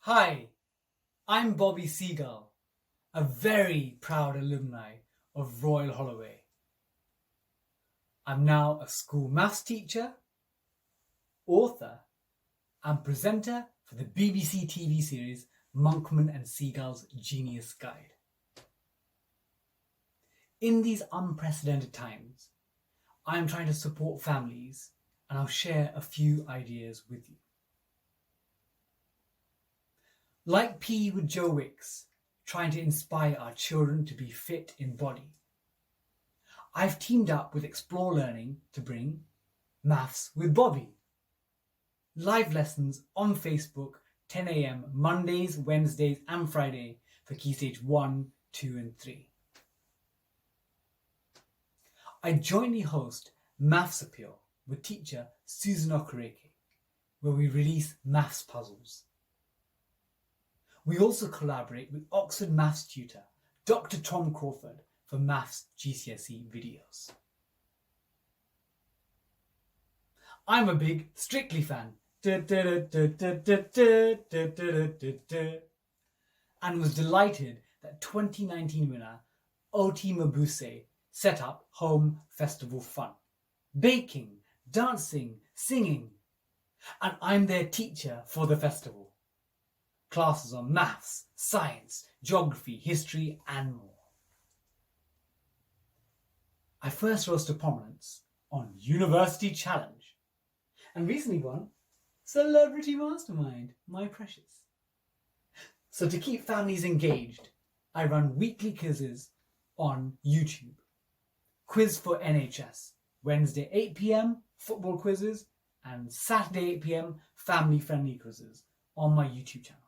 Hi, I'm Bobby Seagull, a very proud alumni of Royal Holloway. I'm now a school maths teacher, author, and presenter for the BBC TV series Monkman and Seagull's Genius Guide. In these unprecedented times, I am trying to support families, and I'll share a few ideas with you. Like PE with Joe Wicks, trying to inspire our children to be fit in body, I've teamed up with Explore Learning to bring Maths with Bobby. Live lessons on Facebook, 10 a.m. Mondays, Wednesdays and Friday for Key Stage 1, 2 and 3. I jointly host Maths Appeal with teacher Susan Okereke, where we release maths puzzles. We also collaborate with Oxford maths tutor Dr. Tom Crawford for maths GCSE videos. I'm a big Strictly fan and was delighted that 2019 winner Oti Mabuse set up Home Festival Fun. Baking, dancing, singing, and I'm their teacher for the festival. Classes on maths, science, geography, history and more. I first rose to prominence on University Challenge and recently won Celebrity Mastermind, my precious. So to keep families engaged, I run weekly quizzes on YouTube. Quiz for NHS, Wednesday 8 p.m, football quizzes, and Saturday 8 p.m, family-friendly quizzes on my YouTube channel.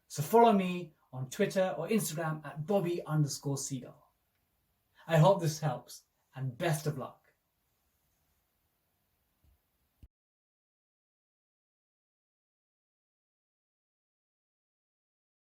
So follow me on Twitter or Instagram at Bobby_Seagull. I hope this helps and best of luck.